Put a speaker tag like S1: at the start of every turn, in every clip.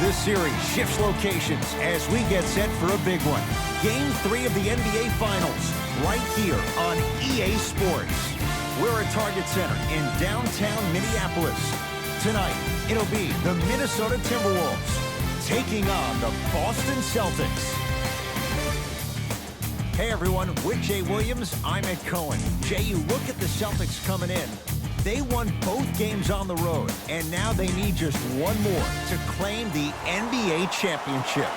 S1: This series shifts locations as we get set for a big one. Game 3 of the NBA Finals, right here on EA Sports. We're at Target Center in downtown Minneapolis. Tonight, it'll be the Minnesota Timberwolves taking on the Boston Celtics. Hey everyone, with Jay Williams, I'm Ed Cohen. Jay, you look at the Celtics coming in. They won both games on the road, and now they need just one more to claim the NBA championship.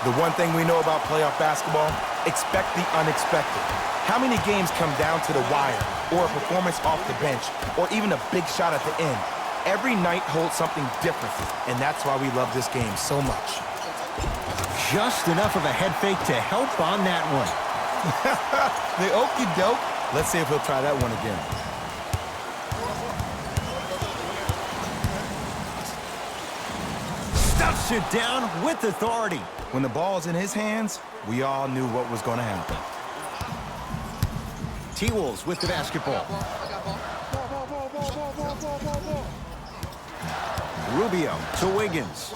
S2: The one thing we know about playoff basketball, expect the unexpected. How many games come down to the wire, or a performance off the bench, or even a big shot at the end? Every night holds something different, and that's why we love this game so much.
S1: Just enough of a head fake to help on that one.
S2: The okey doke. Let's see if he'll try that one again.
S1: Stuffs it down with authority.
S2: When the ball's in his hands, we all knew what was going to happen.
S1: T-Wolves with the basketball. Rubio to Wiggins.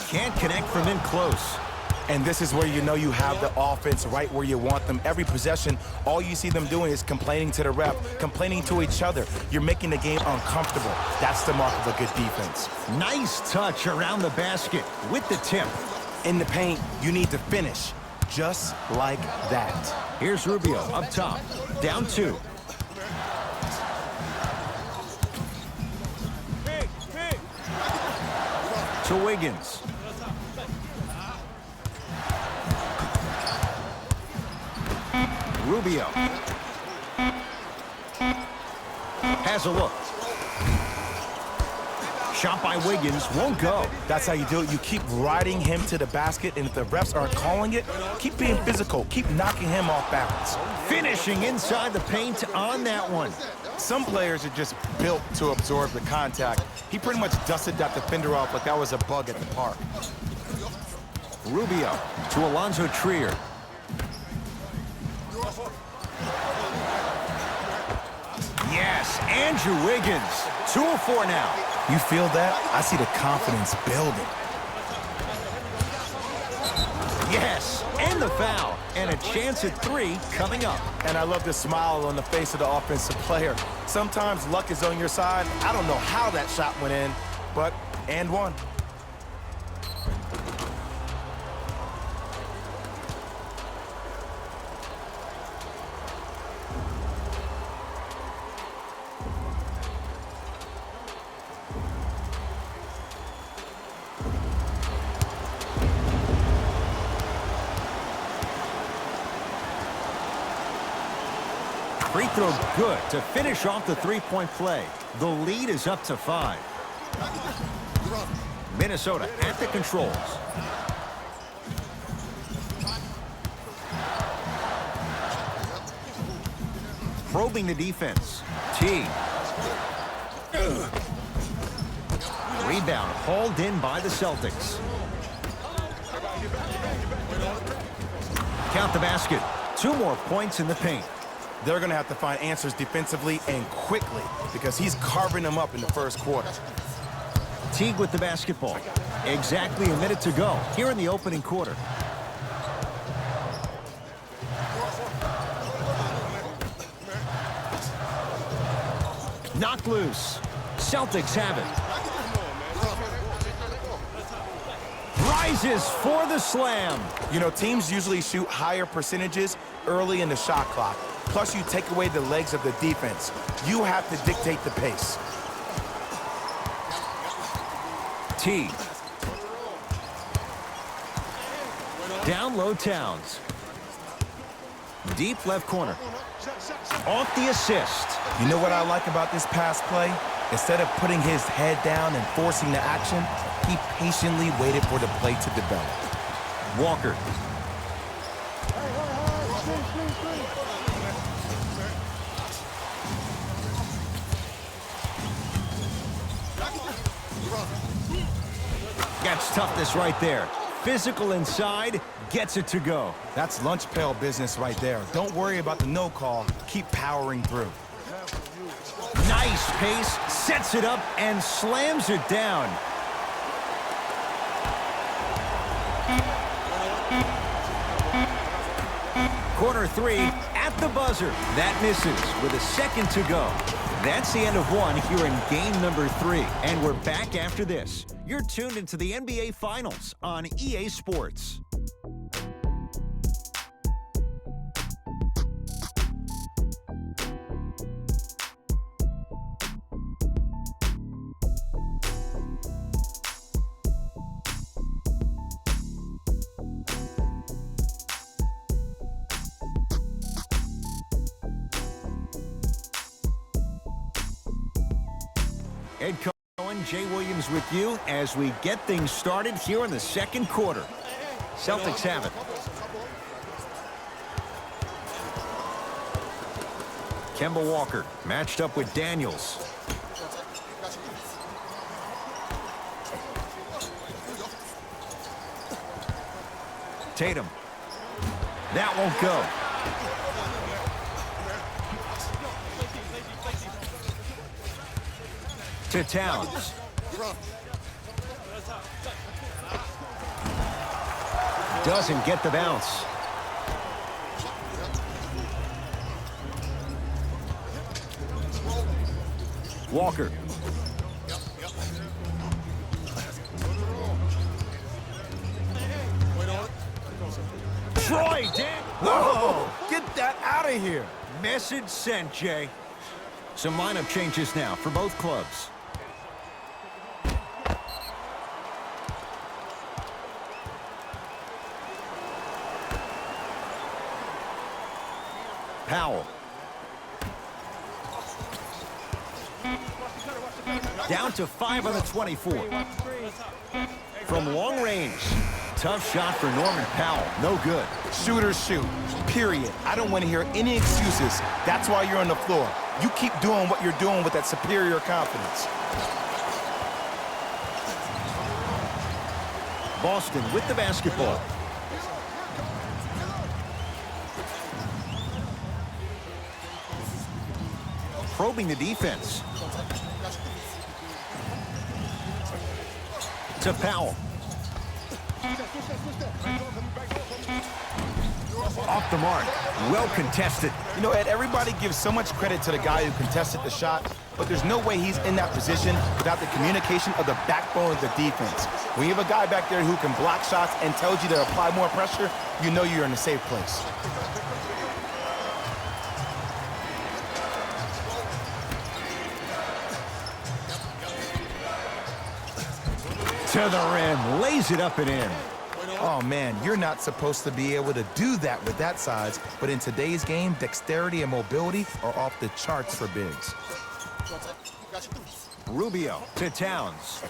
S1: Can't connect from in close.
S2: And this is where you know you have the offense right where you want them. Every possession, all you see them doing is complaining to the ref, complaining to each other. You're making the game uncomfortable. That's the mark of a good defense.
S1: Nice touch around the basket with the tip.
S2: In the paint, you need to finish, just like that.
S1: Here's Rubio up top, down 2. To Wiggins. Rubio. Has a look. Shot by Wiggins, won't go.
S2: That's how you do it. You keep riding him to the basket, and if the refs aren't calling it, keep being physical. Keep knocking him off balance.
S1: Finishing inside the paint on that one.
S2: Some players are just built to absorb the contact. He pretty much dusted that defender off like that was a bug at the park.
S1: Rubio to Alonzo Trier. Yes, Andrew Wiggins. 2 of 4 now.
S2: You feel that? I see the confidence building.
S1: Yes, and the foul. And a chance at 3 coming up.
S2: And I love the smile on the face of the offensive player. Sometimes luck is on your side. I don't know how that shot went in, but and one.
S1: Free throw good to finish off the 3-point play. The lead is up to 5. Minnesota at the controls. Probing the defense. T. Rebound hauled in by the Celtics. Count the basket. 2 more points in the paint.
S2: They're going to have to find answers defensively and quickly because he's carving them up in the first quarter.
S1: Teague with the basketball. Exactly a minute to go here in the opening quarter. Knocked loose. Celtics have it. Rises for the slam.
S2: You know, teams usually shoot higher percentages early in the shot clock. Plus, you take away the legs of the defense. You have to dictate the pace.
S1: T. Down low Towns. Deep left corner. Off the assist.
S2: You know what I like about this pass play? Instead of putting his head down and forcing the action, he patiently waited for the play to develop.
S1: Walker. Gets toughness right there. Physical inside, gets it to go.
S2: That's lunch pail business right there. Don't worry about the no call. Keep powering through.
S1: Nice pace, sets it up, and slams it down. Corner three at the buzzer. That misses with a second to go. That's the end of one here in game number 3. And we're back after this. You're tuned into the NBA Finals on EA Sports. Ed Cohen, Jay Williams with you as we get things started here in the second quarter. Celtics have it. Kemba Walker matched up with Daniels. Tatum. That won't go. To Towns. Doesn't get the bounce. Walker. Troy Dan.
S2: Whoa! Get that out of here.
S1: Message sent, Jay. Some lineup changes now for both clubs. Powell. Down to 5 on the 24. From long range. Tough shot for Norman Powell. No good.
S2: Shooters shoot. Period. I don't want to hear any excuses. That's why you're on the floor. You keep doing what you're doing with that superior confidence.
S1: Boston with the basketball. Probing the defense. To Powell. Off the mark. Well contested.
S2: You know, Ed, everybody gives so much credit to the guy who contested the shot, but there's no way he's in that position without the communication of the backbone of the defense. When you have a guy back there who can block shots and tells you to apply more pressure, you know you're in a safe place.
S1: To the rim, lays it up and in.
S2: Oh, man, you're not supposed to be able to do that with that size, but in today's game, dexterity and mobility are off the charts for bigs.
S1: Rubio to Towns.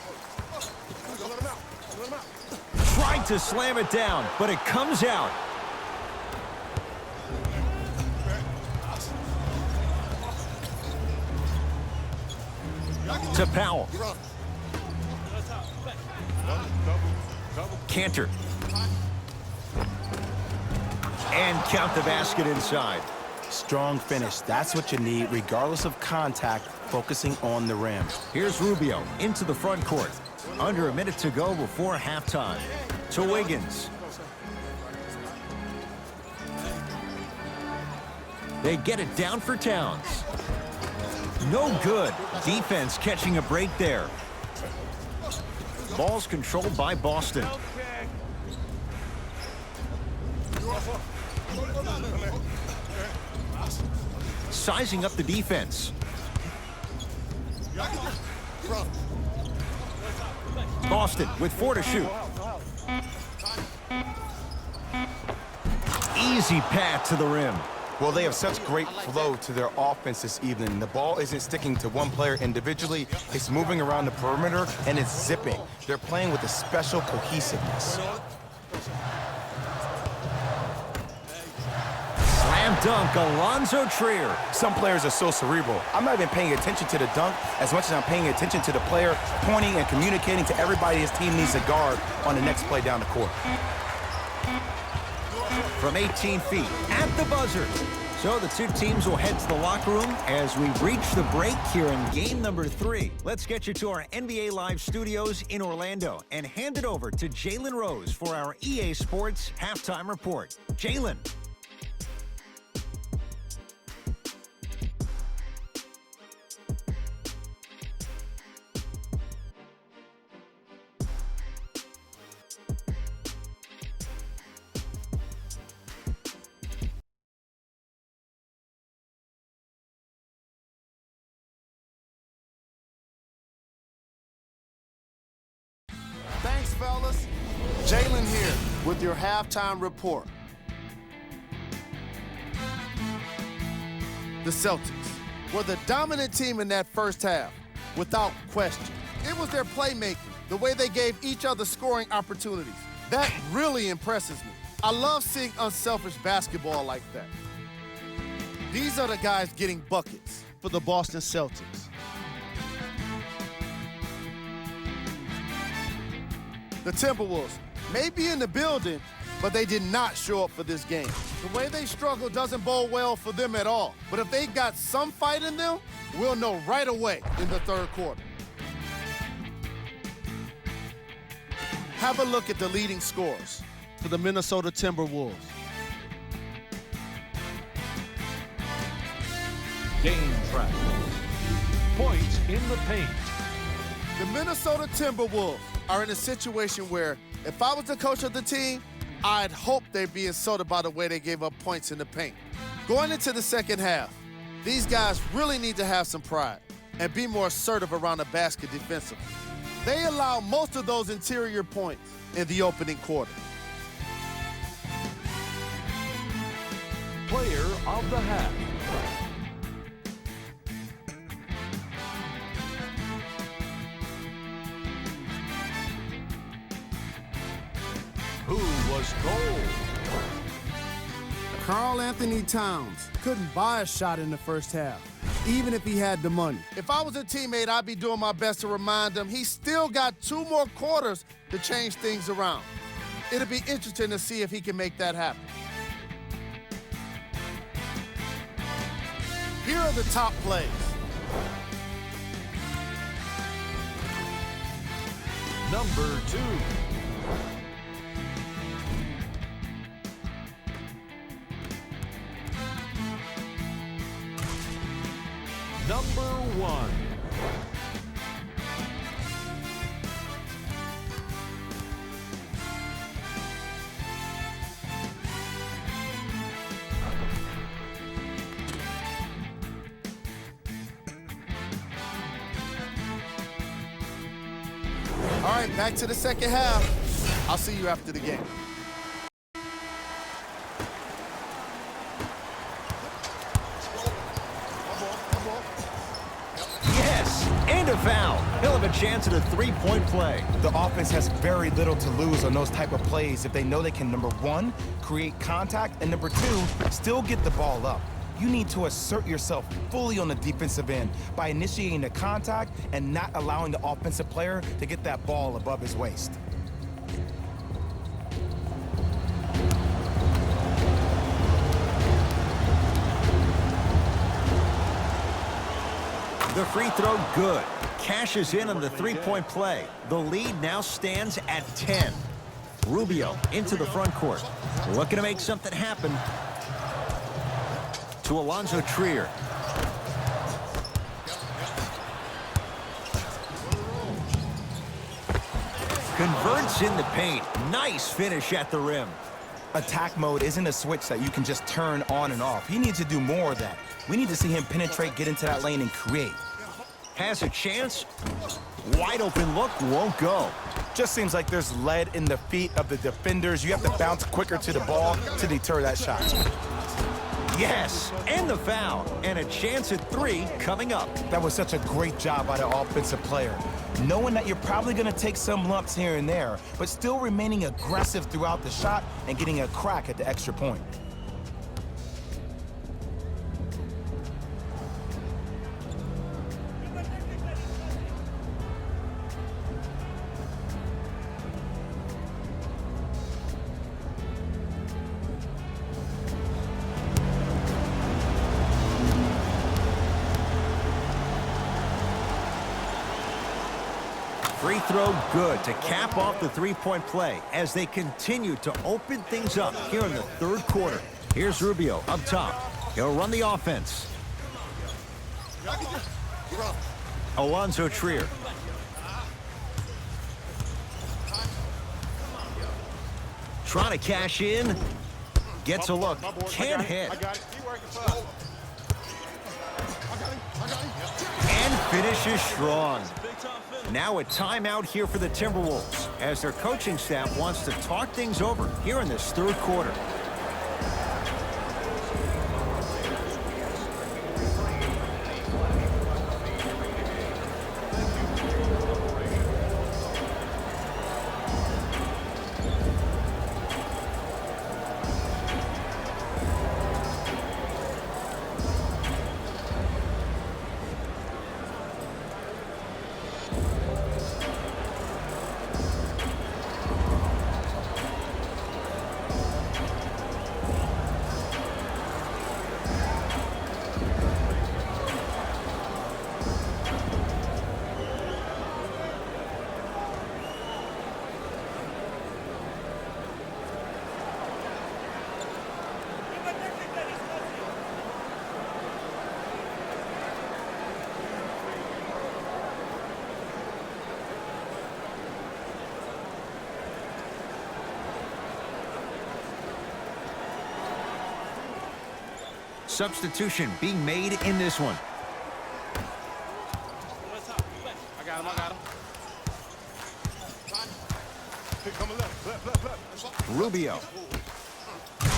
S1: Tried to slam it down, but it comes out. To Powell. Cantor. And count the basket inside.
S2: Strong finish. That's what you need, regardless of contact, focusing on the rim.
S1: Here's Rubio into the front court. Under a minute to go before halftime. To Wiggins. They get it down for Towns. No good. Defense catching a break there. Ball's controlled by Boston. Sizing up the defense. Boston with 4 to shoot. Easy path to the rim.
S2: Well, they have such great flow to their offense this evening. The ball isn't sticking to one player individually. It's moving around the perimeter, and it's zipping. They're playing with a special cohesiveness.
S1: Slam dunk, Alonzo Trier.
S2: Some players are so cerebral. I'm not even paying attention to the dunk as much as I'm paying attention to the player pointing and communicating to everybody his team needs to guard on the next play down the court.
S1: From 18 feet, at the buzzer. So the two teams will head to the locker room as we reach the break here in game number 3. Let's get you to our NBA Live studios in Orlando and hand it over to Jalen Rose for our EA Sports Halftime Report. Jalen.
S3: Thanks, fellas. Jalen here with your halftime report. The Celtics were the dominant team in that first half, without question. It was their playmaking, the way they gave each other scoring opportunities. That really impresses me. I love seeing unselfish basketball like that. These are the guys getting buckets for the Boston Celtics. The Timberwolves may be in the building, but they did not show up for this game. The way they struggle doesn't bode well for them at all. But if they got some fight in them, we'll know right away in the third quarter. Have a look at the leading scorers for the Minnesota Timberwolves.
S4: Game track. Points in the paint.
S3: The Minnesota Timberwolves are in a situation where if I was the coach of the team, I'd hope they'd be insulted by the way they gave up points in the paint. Going into the second half, these guys really need to have some pride and be more assertive around the basket defensively. They allow most of those interior points in the opening quarter.
S4: Player of the half. Who was gold?
S3: Karl Anthony Towns couldn't buy a shot in the first half, even if he had the money. If I was a teammate, I'd be doing my best to remind him he's still got 2 more quarters to change things around. It'll be interesting to see if he can make that happen. Here are the top plays.
S4: Number 2. Number 1.
S3: All right, back to the second half. I'll see you after the game.
S1: Yes, and a foul. He'll have a chance at a 3-point play.
S2: The offense has very little to lose on those type of plays if they know they can, number 1, create contact, and number 2, still get the ball up. You need to assert yourself fully on the defensive end by initiating the contact and not allowing the offensive player to get that ball above his waist.
S1: The free throw good. Cashes in on the 3-point play. The lead now stands at 10. Rubio into the front court. Looking to make something happen. To Alonzo Trier. Converts in the paint. Nice finish at the rim.
S2: Attack mode isn't a switch that you can just turn on and off. He needs to do more of that. We need to see him penetrate, get into that lane, and create.
S1: Has a chance. Wide open look, won't go.
S2: Just seems like there's lead in the feet of the defenders. You have to bounce quicker to the ball to deter that shot.
S1: Yes, and the foul. And a chance at 3 coming up.
S2: That was such a great job by the offensive player. Knowing that you're probably going to take some lumps here and there, but still remaining aggressive throughout the shot and getting a crack at the extra point.
S1: Free throw good to cap off the three-point play as they continue to open things up here in the third quarter. Here's Rubio up top. He'll run the offense. Alonzo Trier. Trying to cash in. Gets a look. Can't hit. And finishes strong. Now a timeout here for the Timberwolves as their coaching staff wants to talk things over here in this third quarter. Substitution being made in this one.
S5: I got him.
S1: Rubio.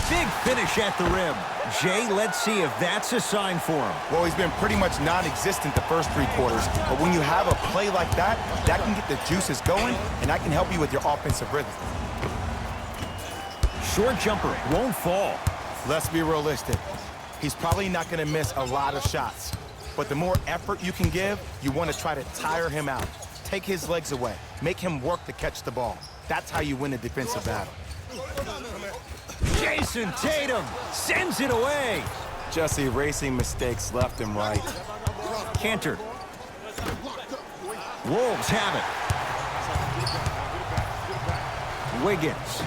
S1: Big finish at the rim. Jay, let's see if that's a sign for him.
S2: Well, he's been pretty much non-existent the first three quarters, but when you have a play like that, that can get the juices going, and that can help you with your offensive rhythm.
S1: Short jumper won't fall.
S2: Let's be realistic. He's probably not going to miss a lot of shots. But the more effort you can give, you want to try to tire him out. Take his legs away. Make him work to catch the ball. That's how you win a defensive battle.
S1: Jason Tatum sends it away.
S2: Just erasing mistakes left and right.
S1: Cantor. Wolves have it. Wiggins.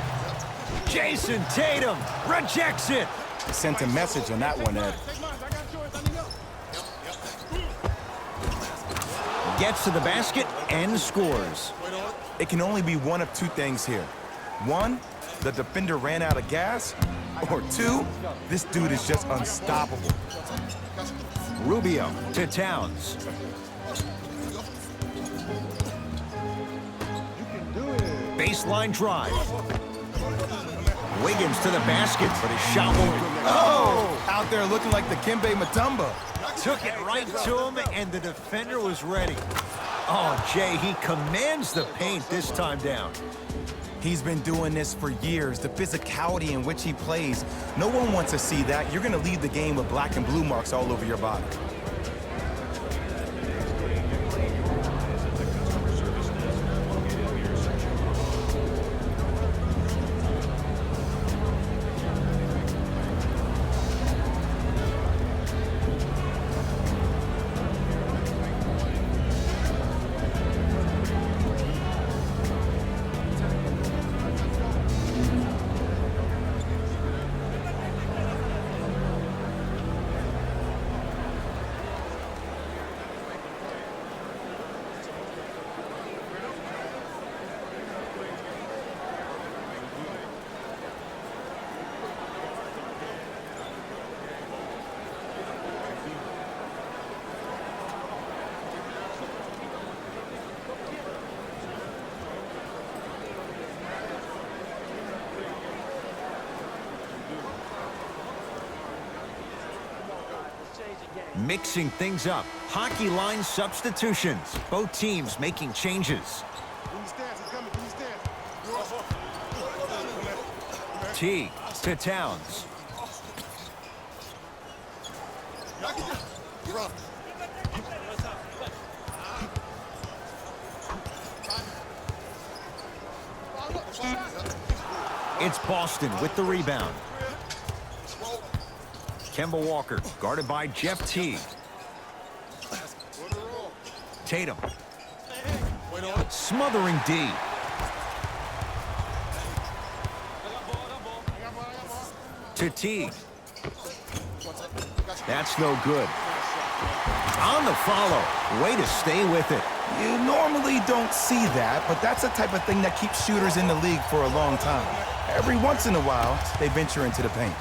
S1: Jason Tatum rejects it.
S2: Sent a message on that one, Ed.
S1: Gets to the basket and scores.
S2: It can only be one of two things here. One, the defender ran out of gas. Or two, this dude is just unstoppable.
S1: Rubio to Towns. Baseline drive. Wiggins to the basket, but his shot won't.
S2: Oh! Out there looking like the Kimbe Mutombo.
S1: Took it right to him, and the defender was ready. Oh, Jay, he commands the paint this time down.
S2: He's been doing this for years. The physicality in which he plays. No one wants to see that. You're going to leave the game with black and blue marks all over your body.
S1: Mixing things up. Hockey line substitutions. Both teams making changes. T to Towns. It's Boston with the rebound. Kemba Walker, guarded by Jeff Teague. Tatum. Smothering D. To T. That's no good. On the follow. Way to stay with it.
S2: You normally don't see that, but that's the type of thing that keeps shooters in the league for a long time. Every once in a while, they venture into the paint.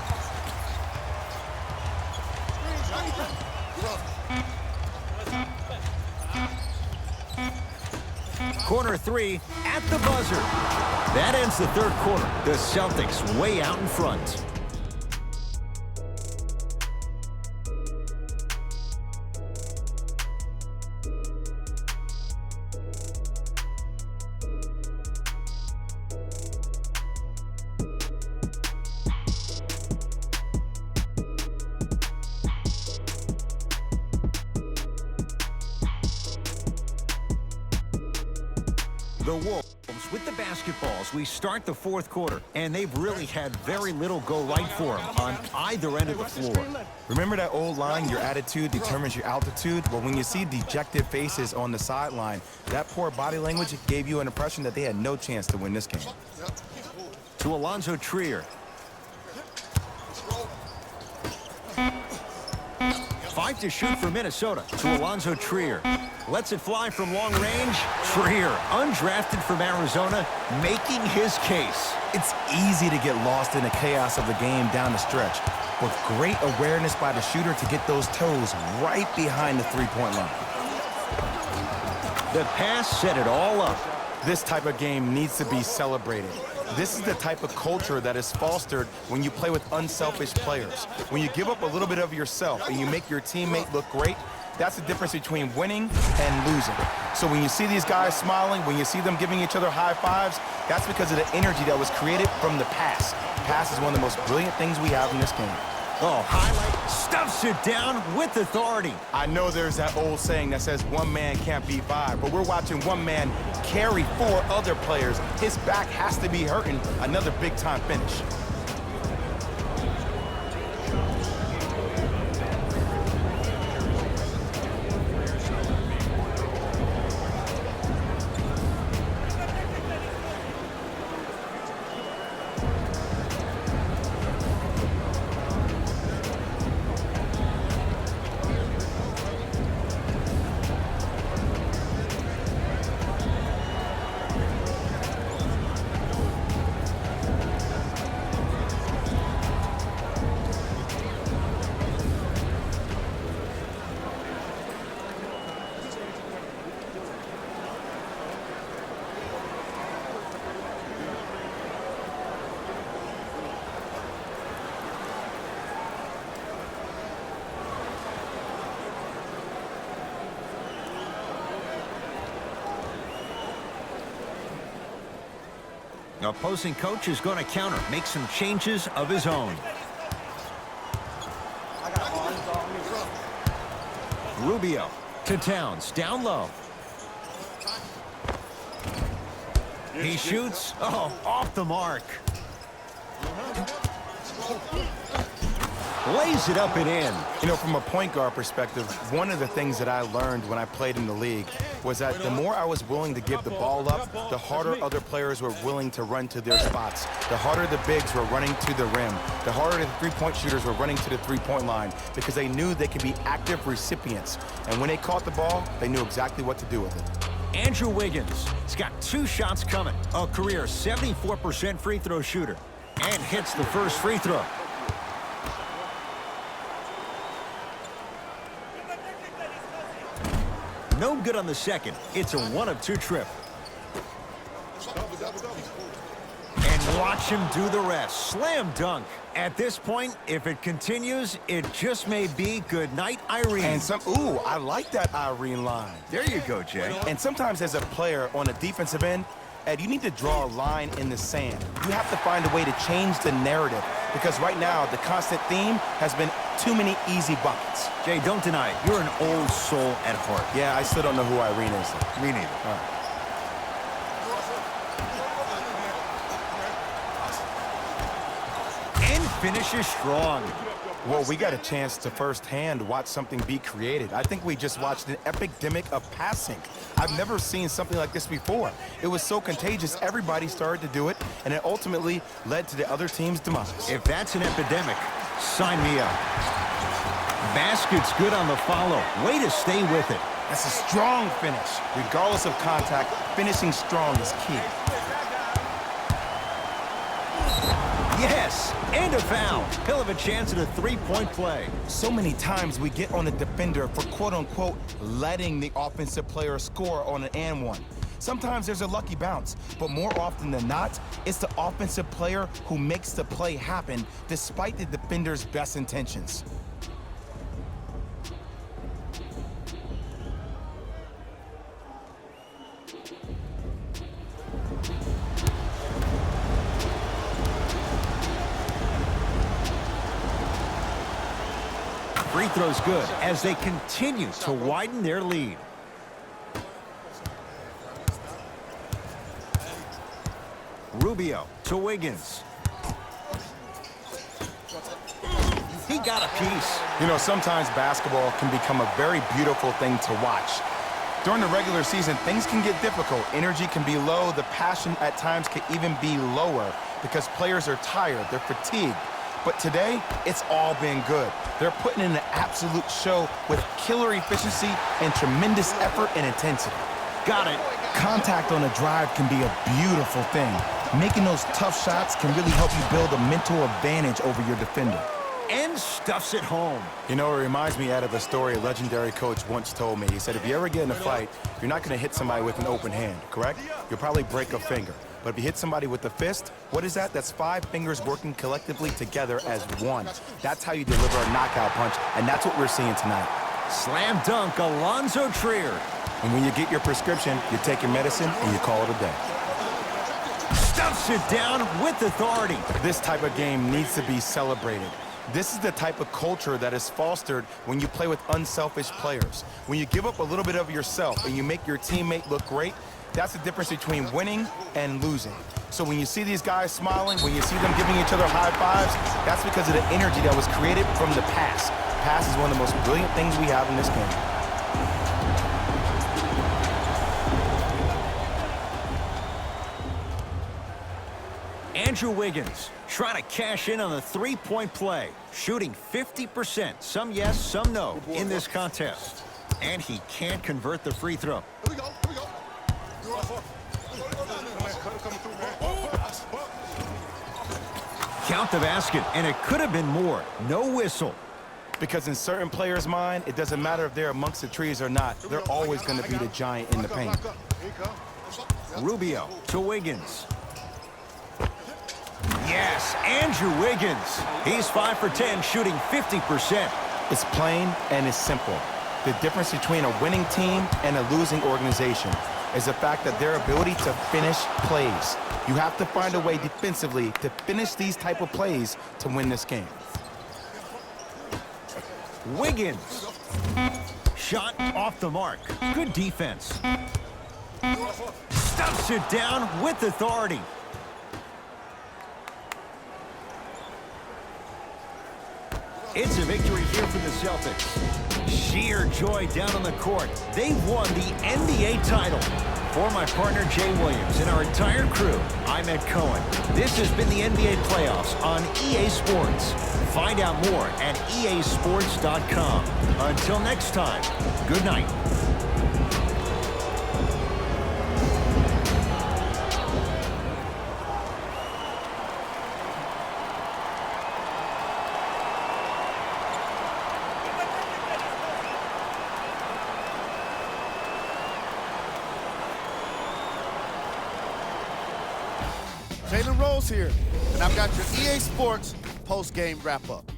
S1: Corner three at the buzzer. That ends the third quarter. The Celtics way out in front. The Wolves with the basketballs. We start the fourth quarter, and they've really had very little go right for them on either end of the floor.
S2: Remember that old line, your attitude determines your altitude? Well, when you see dejected faces on the sideline, that poor body language gave you an impression that they had no chance to win this game.
S1: To Alonzo Trier. 5 to shoot for Minnesota. To Alonzo Trier. Lets it fly from long range. Trier, undrafted from Arizona, making his case.
S2: It's easy to get lost in the chaos of the game down the stretch, with great awareness by the shooter to get those toes right behind the three-point line.
S1: The pass set it all up.
S2: This type of game needs to be celebrated. This is the type of culture that is fostered when you play with unselfish players. When you give up a little bit of yourself and you make your teammate look great, that's the difference between winning and losing. So when you see these guys smiling, when you see them giving each other high fives, that's because of the energy that was created from the pass. Pass is one of the most brilliant things we have in this game.
S1: Oh, highlight, stuffs it down with authority.
S2: I know there's that old saying that says one man can't beat five, but we're watching one man carry 4 other players. His back has to be hurting. Another big-time finish.
S1: Opposing coach is going to counter, make some changes of his own. Rubio to Towns, down low. He shoots, off the mark. Lays it up and in.
S2: You know, from a point guard perspective, one of the things that I learned when I played in the league was that the more I was willing to give the ball up, the harder other players were willing to run to their spots. The harder the bigs were running to the rim. The harder the three-point shooters were running to the three-point line because they knew they could be active recipients. And when they caught the ball, they knew exactly what to do with it.
S1: Andrew Wiggins has got 2 shots coming. A career 74% free throw shooter. And hits the first free throw. No good on the second. It's a 1 of 2 trip. And watch him do the rest. Slam dunk. At this point, if it continues, it just may be good night, Irene.
S2: And I like that Irene line.
S1: There you go, Jay.
S2: And sometimes as a player on a defensive end, Ed, you need to draw a line in the sand. You have to find a way to change the narrative because right now the constant theme has been too many easy buckets.
S1: Jay, don't deny it. You're an old soul at heart.
S2: Yeah, I still don't know who Irene is.
S1: Me neither. And finishes strong.
S2: Well, we got a chance to firsthand watch something be created. I think we just watched an epidemic of passing. I've never seen something like this before. It was so contagious, everybody started to do it, and it ultimately led to the other team's demise.
S1: If that's an epidemic, sign me up. Basket's good on the follow. Way to stay with it.
S2: That's a strong finish. Regardless of contact, finishing strong is key.
S1: Yes, and a foul. He'll have a chance at a three-point play.
S2: So many times we get on the defender for quote-unquote letting the offensive player score on an and one. Sometimes there's a lucky bounce, but more often than not, it's the offensive player who makes the play happen despite the defender's best intentions.
S1: Free throw's good as they continue to widen their lead. Rubio to Wiggins. He got a piece.
S2: You know, sometimes basketball can become a very beautiful thing to watch. During the regular season, things can get difficult. Energy can be low. The passion at times can even be lower because players are tired. They're fatigued. But today, it's all been good. They're putting in an absolute show with killer efficiency and tremendous effort and intensity.
S1: Got it.
S2: Contact on a drive can be a beautiful thing. Making those tough shots can really help you build a mental advantage over your defender.
S1: And stuffs it home.
S2: You know, it reminds me of a story a legendary coach once told me. He said, if you ever get in a fight, you're not going to hit somebody with an open hand, correct? You'll probably break a finger. But if you hit somebody with a fist, what is that? That's 5 fingers working collectively together as one. That's how you deliver a knockout punch, and that's what we're seeing tonight.
S1: Slam dunk, Alonzo Trier.
S2: And when you get your prescription, you take your medicine and you call it a day.
S1: Stuffs it down with authority.
S2: This type of game needs to be celebrated. This is the type of culture that is fostered when you play with unselfish players. When you give up a little bit of yourself and you make your teammate look great, that's the difference between winning and losing. So when you see these guys smiling, when you see them giving each other high fives, that's because of the energy that was created from the pass. Pass is one of the most brilliant things we have in this game.
S1: Andrew Wiggins trying to cash in on the three-point play, shooting 50%, some yes, some no, in this contest. And he can't convert the free throw.
S5: Here we go.
S1: Count the basket, and it could have been more. No whistle.
S2: Because in certain players' mind, it doesn't matter if they're amongst the trees or not. They're always going to be the giant in the paint.
S1: Rubio to Wiggins. Yes, Andrew Wiggins. He's 5 for 10, shooting 50%.
S2: It's plain and it's simple. The difference between a winning team and a losing organization is the fact that their ability to finish plays. You have to find a way defensively to finish these type of plays to win this game.
S1: Wiggins. Shot off the mark. Good defense. Stuffs it down with authority. It's a victory here for the Celtics. Sheer joy down on the court. They've won the NBA title. For my partner, Jay Williams, and our entire crew, I'm Ed Cohen. This has been the NBA playoffs on EA Sports. Find out more at easports.com. Until next time, good night.
S3: Jalen Rose here, and I've got your EA Sports post-game wrap-up.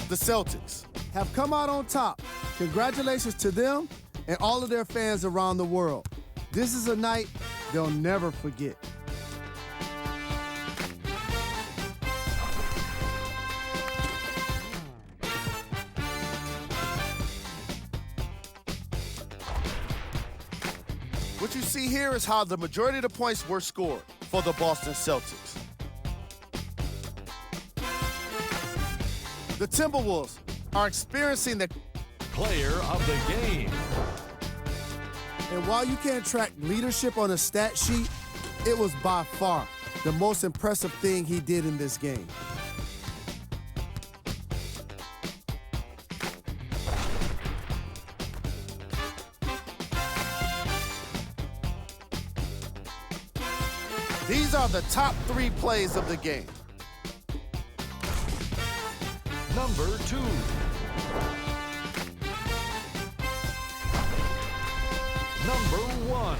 S3: The Celtics have come out on top. Congratulations to them and all of their fans around the world. This is a night they'll never forget. What you see here is how the majority of the points were scored for the Boston Celtics. The Timberwolves are experiencing the
S4: Player of the game.
S3: And while you can't track leadership on a stat sheet, it was by far the most impressive thing he did in this game. These are the top 3 plays of the game.
S4: Number 2. Number 1.